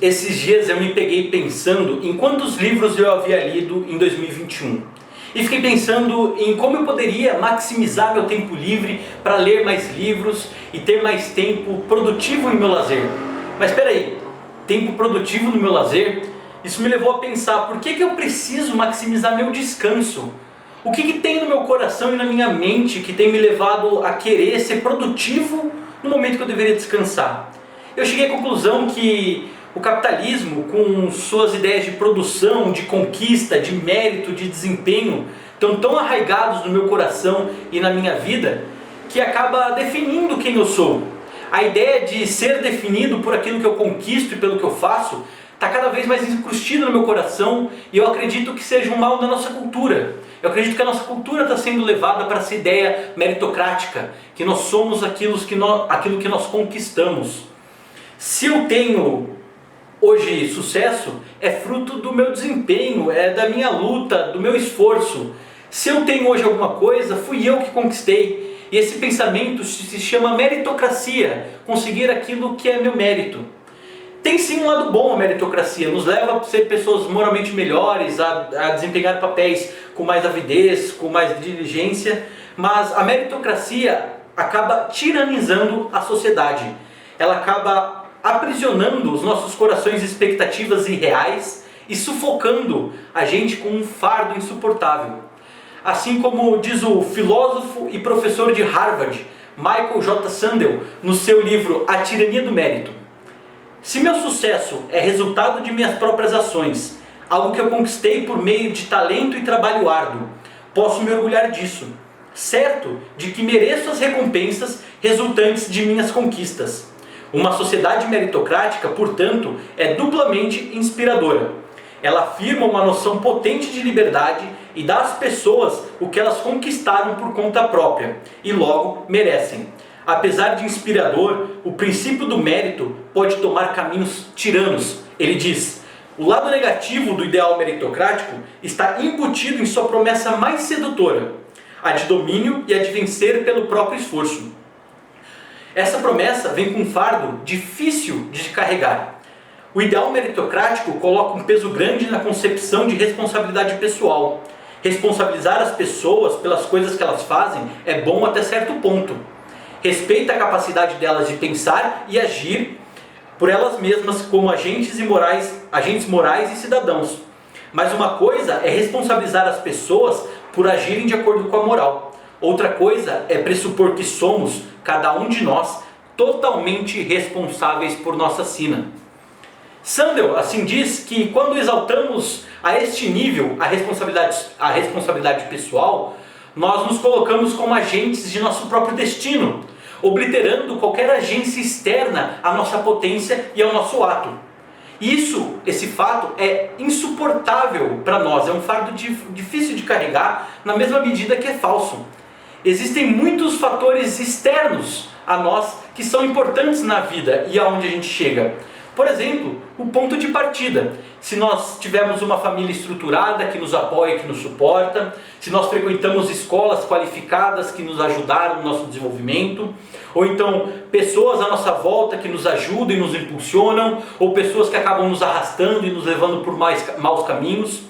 Esses dias eu me peguei pensando em quantos livros eu havia lido em 2021. E fiquei pensando em como eu poderia maximizar meu tempo livre para ler mais livros e ter mais tempo produtivo em meu lazer. Mas espera aí, tempo produtivo no meu lazer? Isso me levou a pensar, por que eu preciso maximizar meu descanso? O que tem no meu coração e na minha mente que tem me levado a querer ser produtivo no momento que eu deveria descansar? Eu cheguei à conclusão que o capitalismo, com suas ideias de produção, de conquista, de mérito, de desempenho, estão tão arraigados no meu coração e na minha vida, que acaba definindo quem eu sou. A ideia de ser definido por aquilo que eu conquisto e pelo que eu faço, está cada vez mais incrustida no meu coração, e eu acredito que seja um mal da nossa cultura. Eu acredito que a nossa cultura está sendo levada para essa ideia meritocrática, que nós somos aquilo que nós conquistamos. Se eu tenho hoje sucesso, é fruto do meu desempenho, é da minha luta, do meu esforço. Se eu tenho hoje alguma coisa, fui eu que conquistei. E esse pensamento se chama meritocracia, conseguir aquilo que é meu mérito. Tem sim um lado bom a meritocracia, nos leva a ser pessoas moralmente melhores, a desempenhar papéis com mais avidez, com mais diligência, mas a meritocracia acaba tiranizando a sociedade. Ela acaba aprisionando os nossos corações expectativas irreais e sufocando a gente com um fardo insuportável. Assim como diz o filósofo e professor de Harvard, Michael J. Sandel, no seu livro A Tirania do Mérito. Se meu sucesso é resultado de minhas próprias ações, algo que eu conquistei por meio de talento e trabalho árduo, posso me orgulhar disso, certo de que mereço as recompensas resultantes de minhas conquistas. Uma sociedade meritocrática, portanto, é duplamente inspiradora. Ela afirma uma noção potente de liberdade e dá às pessoas o que elas conquistaram por conta própria e logo merecem. Apesar de inspirador, o princípio do mérito pode tomar caminhos tiranos. Ele diz: o lado negativo do ideal meritocrático está embutido em sua promessa mais sedutora, a de domínio e a de vencer pelo próprio esforço. Essa promessa vem com um fardo difícil de carregar. O ideal meritocrático coloca um peso grande na concepção de responsabilidade pessoal. Responsabilizar as pessoas pelas coisas que elas fazem é bom até certo ponto. Respeita a capacidade delas de pensar e agir por elas mesmas como agentes morais e cidadãos. Mas uma coisa é responsabilizar as pessoas por agirem de acordo com a moral. Outra coisa é pressupor que somos, cada um de nós, totalmente responsáveis por nossa sina. Sandel assim diz que quando exaltamos a este nível a responsabilidade pessoal, nós nos colocamos como agentes de nosso próprio destino, obliterando qualquer agência externa à nossa potência e ao nosso ato. Esse fato é insuportável para nós, é um fardo difícil de carregar, na mesma medida que é falso. Existem muitos fatores externos a nós que são importantes na vida e aonde a gente chega. Por exemplo, o ponto de partida. Se nós tivermos uma família estruturada que nos apoia, que nos suporta, se nós frequentamos escolas qualificadas que nos ajudaram no nosso desenvolvimento, ou então pessoas à nossa volta que nos ajudam e nos impulsionam, ou pessoas que acabam nos arrastando e nos levando por maus caminhos.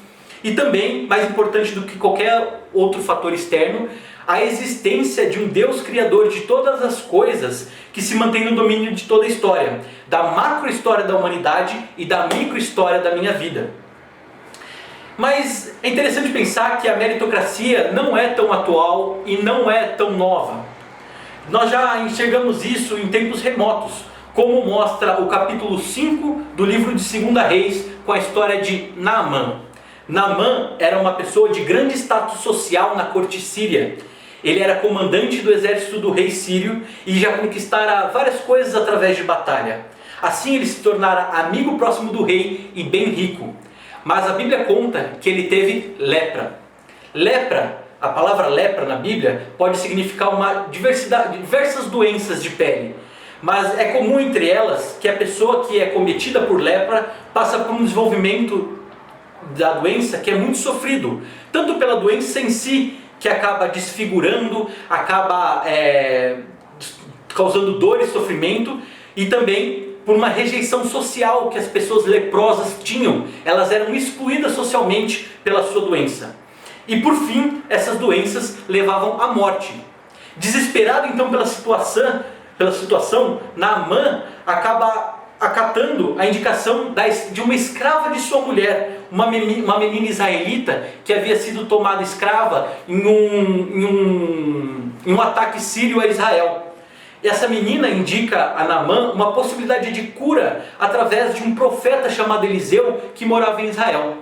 E também, mais importante do que qualquer outro fator externo, a existência de um Deus criador de todas as coisas que se mantém no domínio de toda a história, da macro-história da humanidade e da micro-história da minha vida. Mas é interessante pensar que a meritocracia não é tão atual e não é tão nova. Nós já enxergamos isso em tempos remotos, como mostra o capítulo 5 do livro de 2 Reis com a história de Naamã. Naamã era uma pessoa de grande status social na corte síria. Ele era comandante do exército do rei sírio e já conquistara várias coisas através de batalha. Assim ele se tornara amigo próximo do rei e bem rico. Mas a Bíblia conta que ele teve lepra. Lepra, a palavra lepra na Bíblia pode significar diversas doenças de pele. Mas é comum entre elas que a pessoa que é cometida por lepra passa por um desenvolvimento da doença que é muito sofrido. Tanto pela doença em si, que acaba desfigurando, acaba causando dor e sofrimento, e também por uma rejeição social que as pessoas leprosas tinham. Elas eram excluídas socialmente pela sua doença. E por fim, essas doenças levavam à morte. Desesperado então pela situação, Naamã acaba acatando a indicação de uma escrava de sua mulher, uma menina israelita que havia sido tomada escrava em um ataque sírio a Israel. Essa menina indica a Naamã uma possibilidade de cura através de um profeta chamado Eliseu que morava em Israel.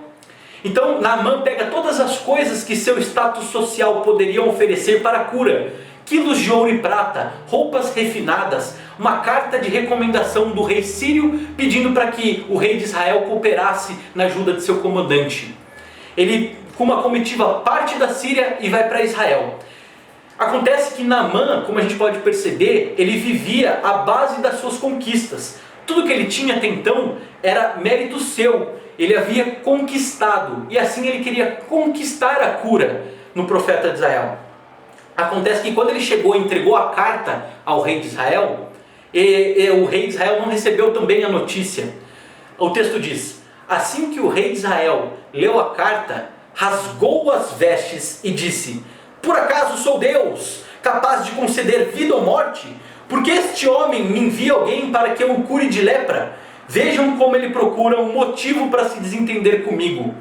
Então Naamã pega todas as coisas que seu status social poderiam oferecer para a cura: quilos de ouro e prata, roupas refinadas, uma carta de recomendação do rei sírio pedindo para que o rei de Israel cooperasse na ajuda de seu comandante. Ele, com uma comitiva, parte da Síria e vai para Israel. Acontece que Naamã, como a gente pode perceber, ele vivia à base das suas conquistas. Tudo que ele tinha até então era mérito seu. Ele havia conquistado, e assim ele queria conquistar a cura no profeta de Israel. Acontece que quando ele chegou e entregou a carta ao rei de Israel, o rei de Israel não recebeu também a notícia. O texto diz: assim que o rei de Israel leu a carta, rasgou as vestes e disse: por acaso sou Deus, capaz de conceder vida ou morte? Porque este homem me envia alguém para que eu o cure de lepra? Vejam como ele procura um motivo para se desentender comigo.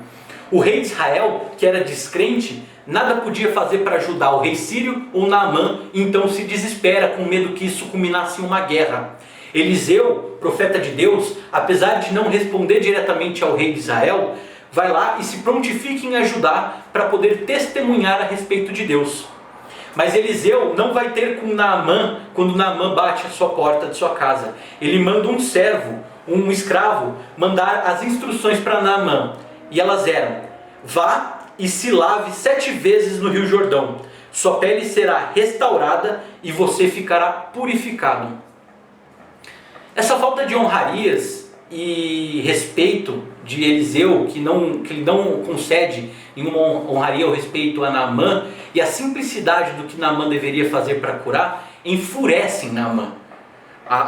O rei de Israel, que era descrente, nada podia fazer para ajudar o rei sírio ou Naamã, então se desespera com medo que isso culminasse em uma guerra. Eliseu, profeta de Deus, apesar de não responder diretamente ao rei de Israel, vai lá e se prontifica em ajudar para poder testemunhar a respeito de Deus. Mas Eliseu não vai ter com Naamã quando Naamã bate a sua porta de sua casa. Ele manda um servo, um escravo, mandar as instruções para Naamã. E elas eram: vá e se lave 7 vezes no Rio Jordão. Sua pele será restaurada e você ficará purificado. Essa falta de honrarias e respeito de Eliseu, que ele não concede nenhuma honraria ou respeito a Naamã, e a simplicidade do que Naamã deveria fazer para curar, enfurecem Naamã.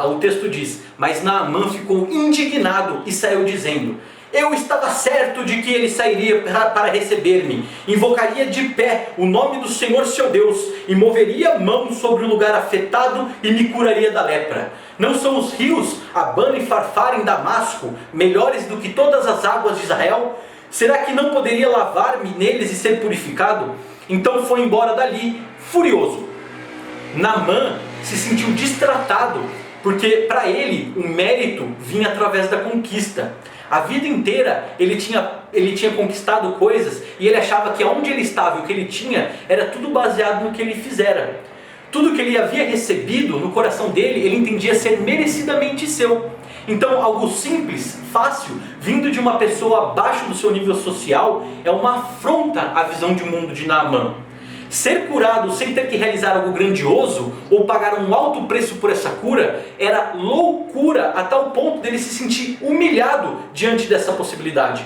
O texto diz: mas Naamã ficou indignado e saiu dizendo: eu estava certo de que ele sairia para receber-me, invocaria de pé o nome do Senhor seu Deus, e moveria a mão sobre o lugar afetado e me curaria da lepra. Não são os rios Abana e Farfar em Damasco melhores do que todas as águas de Israel? Será que não poderia lavar-me neles e ser purificado? Então foi embora dali, furioso. Naamã se sentiu destratado, porque para ele o mérito vinha através da conquista. A vida inteira ele tinha conquistado coisas e ele achava que onde ele estava e o que ele tinha era tudo baseado no que ele fizera. Tudo que ele havia recebido no coração dele, ele entendia ser merecidamente seu. Então algo simples, fácil, vindo de uma pessoa abaixo do seu nível social, é uma afronta à visão de mundo de Naamã. Ser curado sem ter que realizar algo grandioso ou pagar um alto preço por essa cura era loucura, a tal ponto dele se sentir humilhado diante dessa possibilidade.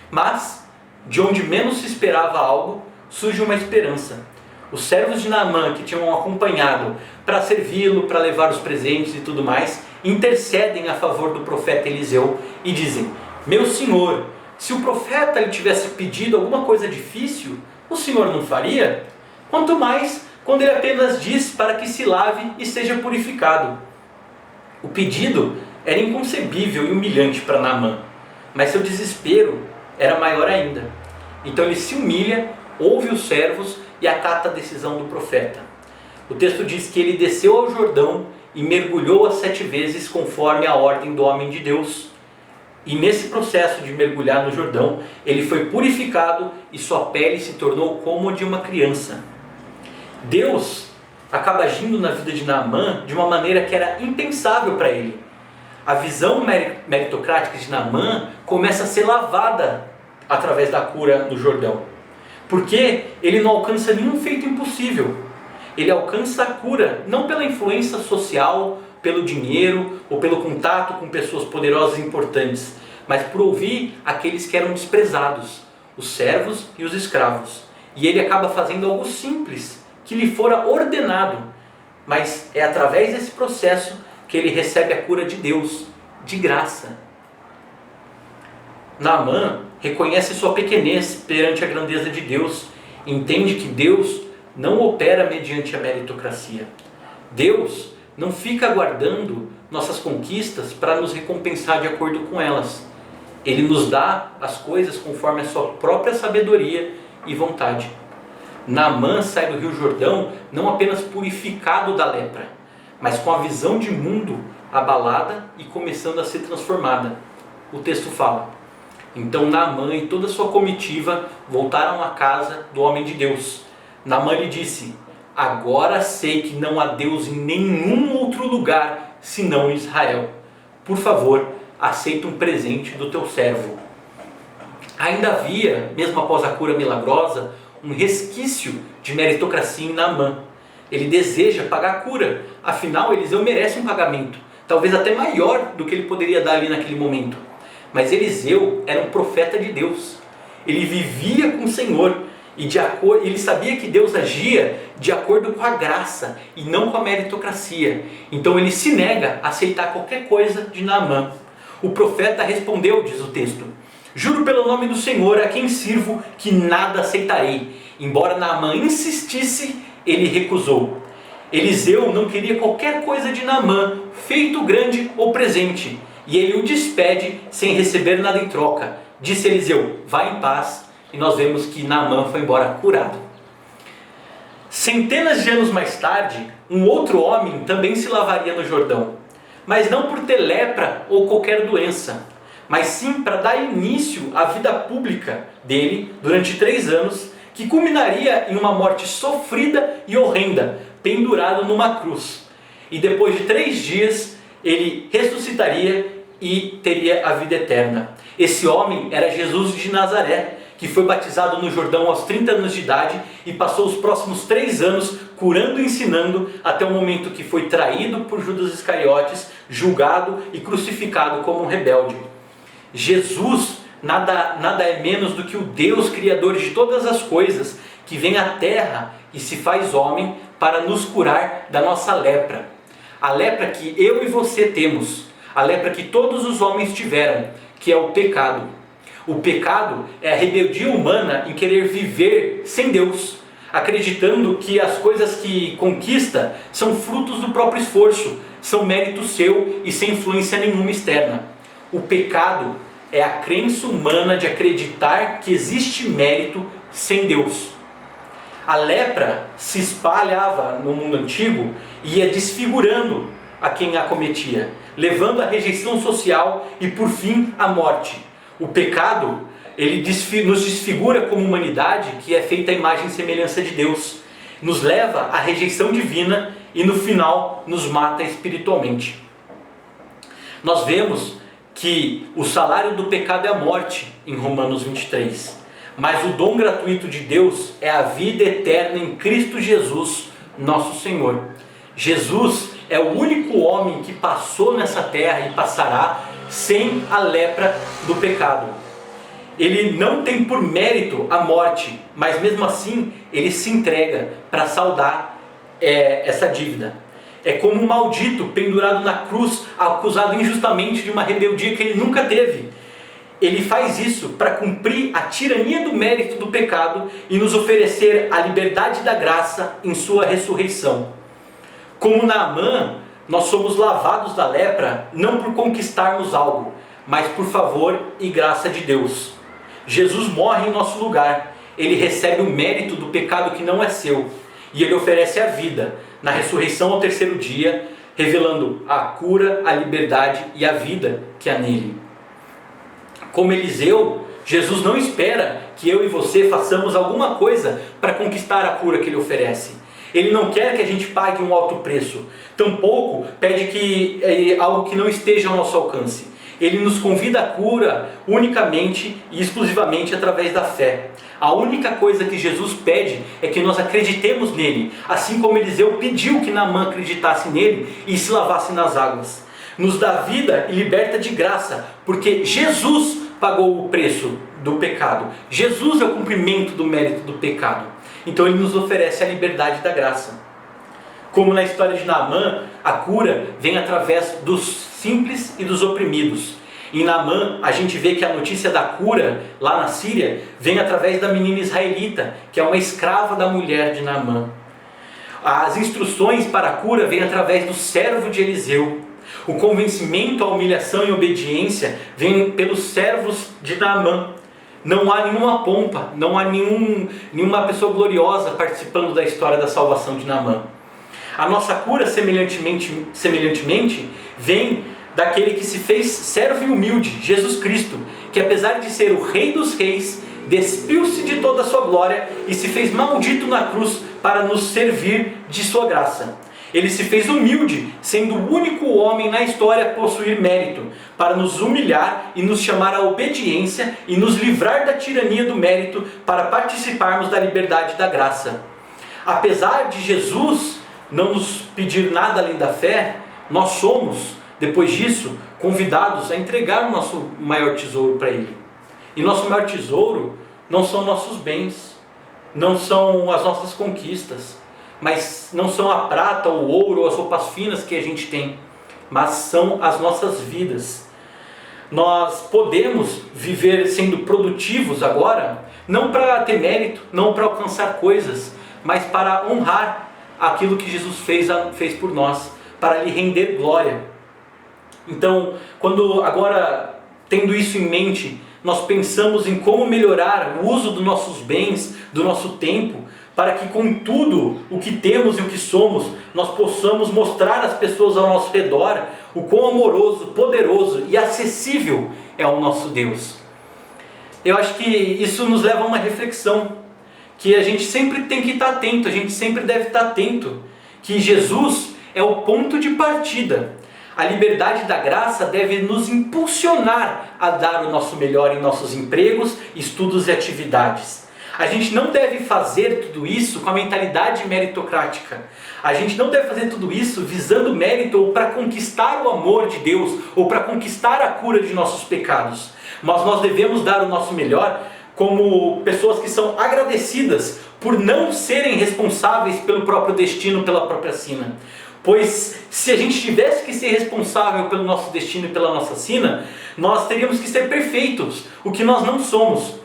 Mas, de onde menos se esperava algo, surge uma esperança. Os servos de Naamã, que tinham acompanhado para servi-lo, para levar os presentes e tudo mais, intercedem a favor do profeta Eliseu e dizem: meu senhor, se o profeta lhe tivesse pedido alguma coisa difícil, o senhor não faria? Quanto mais quando ele apenas diz para que se lave e seja purificado. O pedido era inconcebível e humilhante para Naamã, mas seu desespero era maior ainda. Então ele se humilha, ouve os servos e acata a decisão do profeta. O texto diz que ele desceu ao Jordão e mergulhou as 7 vezes conforme a ordem do homem de Deus. E nesse processo de mergulhar no Jordão, ele foi purificado e sua pele se tornou como a de uma criança. Deus acaba agindo na vida de Naamã de uma maneira que era impensável para ele. A visão meritocrática de Naamã começa a ser lavada através da cura no Jordão. Porque ele não alcança nenhum feito impossível. Ele alcança a cura não pela influência social, pelo dinheiro ou pelo contato com pessoas poderosas e importantes, mas por ouvir aqueles que eram desprezados, os servos e os escravos. E ele acaba fazendo algo simples, que lhe fora ordenado, mas é através desse processo que ele recebe a cura de Deus de graça. Naamã reconhece sua pequenez perante a grandeza de Deus, entende que Deus não opera mediante a meritocracia. Deus não fica aguardando nossas conquistas para nos recompensar de acordo com elas. Ele nos dá as coisas conforme a sua própria sabedoria e vontade. Naamã sai do Rio Jordão não apenas purificado da lepra, mas com a visão de mundo abalada e começando a ser transformada. O texto fala: então Naamã e toda a sua comitiva voltaram à casa do homem de Deus. Naamã lhe disse: agora sei que não há Deus em nenhum outro lugar senão em Israel. Por favor, aceita um presente do teu servo. Ainda havia, mesmo após a cura milagrosa, um resquício de meritocracia em Naamã. Ele deseja pagar a cura, afinal Eliseu merece um pagamento, talvez até maior do que ele poderia dar ali naquele momento. Mas Eliseu era um profeta de Deus, ele vivia com o Senhor e ele sabia que Deus agia de acordo com a graça e não com a meritocracia. Então ele se nega a aceitar qualquer coisa de Naamã. O profeta respondeu, diz o texto: juro pelo nome do Senhor a quem sirvo que nada aceitarei. Embora Naamã insistisse, ele recusou. Eliseu não queria qualquer coisa de Naamã, feito grande ou presente, e ele o despede sem receber nada em troca. Disse Eliseu: vá em paz. E nós vemos que Naamã foi embora curado. Centenas de anos mais tarde, um outro homem também se lavaria no Jordão, mas não por ter lepra ou qualquer doença, mas sim para dar início à vida pública dele durante 3 anos, que culminaria em uma morte sofrida e horrenda, pendurado numa cruz. E depois de 3 dias, ele ressuscitaria e teria a vida eterna. Esse homem era Jesus de Nazaré, que foi batizado no Jordão aos 30 anos de idade e passou os próximos 3 anos curando e ensinando, até o momento que foi traído por Judas Iscariotes, julgado e crucificado como um rebelde. Jesus nada é menos do que o Deus criador de todas as coisas, que vem à terra e se faz homem para nos curar da nossa lepra. A lepra que eu e você temos, a lepra que todos os homens tiveram, que é o pecado. O pecado é a rebeldia humana em querer viver sem Deus, acreditando que as coisas que conquista são frutos do próprio esforço, são mérito seu e sem influência nenhuma externa. O pecado é a crença humana de acreditar que existe mérito sem Deus. A lepra se espalhava no mundo antigo e ia desfigurando a quem a cometia, levando à rejeição social e por fim à morte. O pecado, ele nos desfigura como humanidade que é feita à imagem e semelhança de Deus, nos leva à rejeição divina e no final nos mata espiritualmente. Nós vemos que o salário do pecado é a morte em Romanos 23, mas o dom gratuito de Deus é a vida eterna em Cristo Jesus, nosso Senhor. Jesus é o único homem que passou nessa terra e passará sem a lepra do pecado. Ele não tem por mérito a morte, mas mesmo assim ele se entrega para saldar essa dívida. É como um maldito pendurado na cruz, acusado injustamente de uma rebeldia que ele nunca teve. Ele faz isso para cumprir a tirania do mérito do pecado e nos oferecer a liberdade da graça em sua ressurreição. Como Naamã, nós somos lavados da lepra não por conquistarmos algo, mas por favor e graça de Deus. Jesus morre em nosso lugar, ele recebe o mérito do pecado que não é seu, e ele oferece a vida na ressurreição ao 3º dia, revelando a cura, a liberdade e a vida que há nele. Como Eliseu, Jesus não espera que eu e você façamos alguma coisa para conquistar a cura que ele oferece. Ele não quer que a gente pague um alto preço, tampouco pede algo que não esteja ao nosso alcance. Ele nos convida à cura unicamente e exclusivamente através da fé. A única coisa que Jesus pede é que nós acreditemos nele, assim como Eliseu pediu que Naamã acreditasse nele e se lavasse nas águas. Nos dá vida e liberta de graça, porque Jesus pagou o preço do pecado. Jesus é o cumprimento do mérito do pecado. Então ele nos oferece a liberdade da graça. Como na história de Naamã, a cura vem através dos simples e dos oprimidos. Em Naamã, a gente vê que a notícia da cura lá na Síria vem através da menina israelita, que é uma escrava da mulher de Naamã. As instruções para a cura vêm através do servo de Eliseu. O convencimento, a humilhação e a obediência vem pelos servos de Naamã. Não há nenhuma pompa, não há nenhuma pessoa gloriosa participando da história da salvação de Naamã. A nossa cura, semelhantemente, vem daquele que se fez servo e humilde, Jesus Cristo, que apesar de ser o Rei dos Reis, despiu-se de toda a sua glória e se fez maldito na cruz para nos servir de sua graça. Ele se fez humilde, sendo o único homem na história a possuir mérito, para nos humilhar e nos chamar à obediência e nos livrar da tirania do mérito para participarmos da liberdade da graça. Apesar de Jesus não nos pedir nada além da fé, nós somos, depois disso, convidados a entregar o nosso maior tesouro para Ele. E nosso maior tesouro não são nossos bens, não são as nossas conquistas, mas não são a prata, o ouro ou as roupas finas que a gente tem, mas são as nossas vidas. Nós podemos viver sendo produtivos agora, não para ter mérito, não para alcançar coisas, mas para honrar aquilo que Jesus fez por nós, para lhe render glória. Então, quando agora, tendo isso em mente, nós pensamos em como melhorar o uso dos nossos bens, do nosso tempo, para que com tudo o que temos e o que somos, nós possamos mostrar às pessoas ao nosso redor o quão amoroso, poderoso e acessível é o nosso Deus. Eu acho que isso nos leva a uma reflexão, que a gente sempre tem que estar atento, a gente sempre deve estar atento, que Jesus é o ponto de partida. A liberdade da graça deve nos impulsionar a dar o nosso melhor em nossos empregos, estudos e atividades. A gente não deve fazer tudo isso com a mentalidade meritocrática. A gente não deve fazer tudo isso visando mérito ou para conquistar o amor de Deus ou para conquistar a cura de nossos pecados. Mas nós devemos dar o nosso melhor como pessoas que são agradecidas por não serem responsáveis pelo próprio destino, pela própria sina. Pois se a gente tivesse que ser responsável pelo nosso destino e pela nossa sina, nós teríamos que ser perfeitos, o que nós não somos.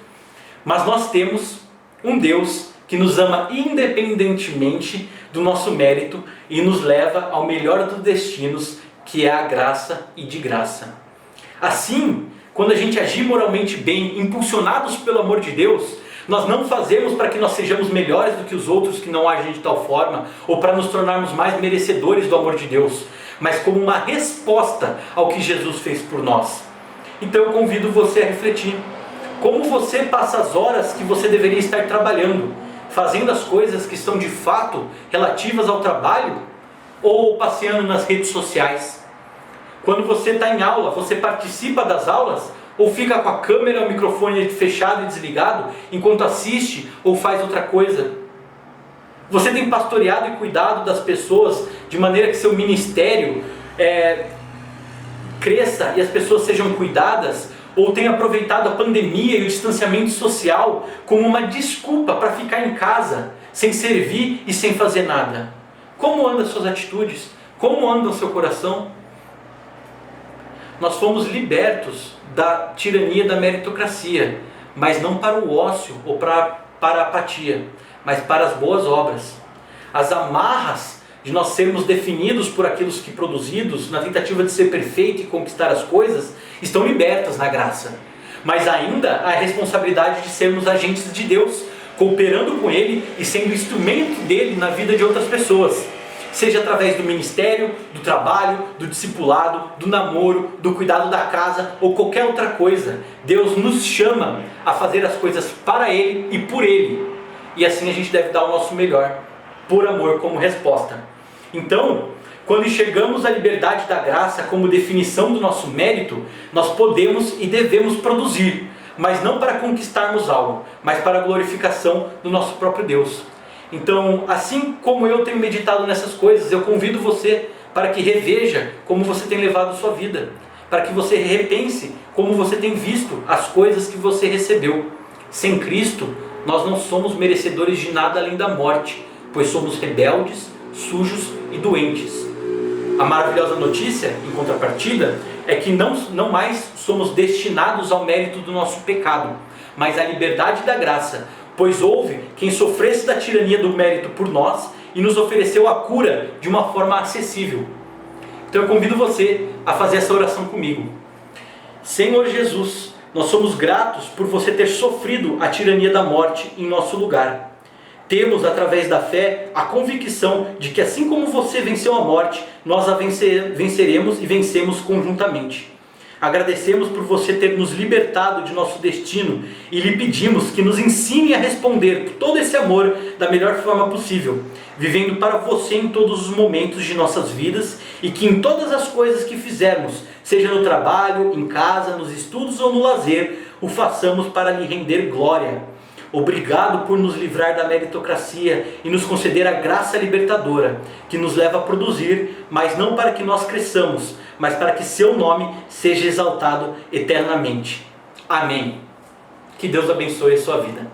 Mas nós temos um Deus que nos ama independentemente do nosso mérito e nos leva ao melhor dos destinos, que é a graça e de graça. Assim, quando a gente agir moralmente bem, impulsionados pelo amor de Deus, nós não fazemos para que nós sejamos melhores do que os outros que não agem de tal forma, ou para nos tornarmos mais merecedores do amor de Deus, mas como uma resposta ao que Jesus fez por nós. Então eu convido você a refletir. Como você passa as horas que você deveria estar trabalhando, fazendo as coisas que são de fato relativas ao trabalho, ou passeando nas redes sociais? Quando você está em aula, você participa das aulas, ou fica com a câmera e o microfone fechado e desligado, enquanto assiste ou faz outra coisa? Você tem pastoreado e cuidado das pessoas de maneira que seu ministério cresça e as pessoas sejam cuidadas? Ou tem aproveitado a pandemia e o distanciamento social como uma desculpa para ficar em casa, sem servir e sem fazer nada? Como andam suas atitudes? Como anda o seu coração? Nós fomos libertos da tirania da meritocracia, mas não para o ócio ou para a apatia, mas para as boas obras. As amarras de nós sermos definidos por aquilo que produzidos, na tentativa de ser perfeito e conquistar as coisas, estão libertas na graça. Mas ainda há a responsabilidade de sermos agentes de Deus, cooperando com Ele e sendo instrumento dele na vida de outras pessoas. Seja através do ministério, do trabalho, do discipulado, do namoro, do cuidado da casa ou qualquer outra coisa. Deus nos chama a fazer as coisas para Ele e por Ele. E assim a gente deve dar o nosso melhor, por amor como resposta. Então, quando enxergamos a liberdade da graça como definição do nosso mérito, nós podemos e devemos produzir, mas não para conquistarmos algo, mas para a glorificação do nosso próprio Deus. Então, assim como eu tenho meditado nessas coisas, eu convido você para que reveja como você tem levado a sua vida, para que você repense como você tem visto as coisas que você recebeu. Sem Cristo, nós não somos merecedores de nada além da morte, pois somos rebeldes, sujos e doentes. A maravilhosa notícia, em contrapartida, é que não mais somos destinados ao mérito do nosso pecado, mas à liberdade da graça, pois houve quem sofresse da tirania do mérito por nós e nos ofereceu a cura de uma forma acessível. Então eu convido você a fazer essa oração comigo. Senhor Jesus, nós somos gratos por você ter sofrido a tirania da morte em nosso lugar. Temos, através da fé, a convicção de que assim como você venceu a morte, nós a venceremos e vencemos conjuntamente. Agradecemos por você ter nos libertado de nosso destino e lhe pedimos que nos ensine a responder por todo esse amor da melhor forma possível, vivendo para você em todos os momentos de nossas vidas e que em todas as coisas que fizermos, seja no trabalho, em casa, nos estudos ou no lazer, o façamos para lhe render glória. Obrigado por nos livrar da meritocracia e nos conceder a graça libertadora, que nos leva a produzir, mas não para que nós cresçamos, mas para que seu nome seja exaltado eternamente. Amém. Que Deus abençoe a sua vida.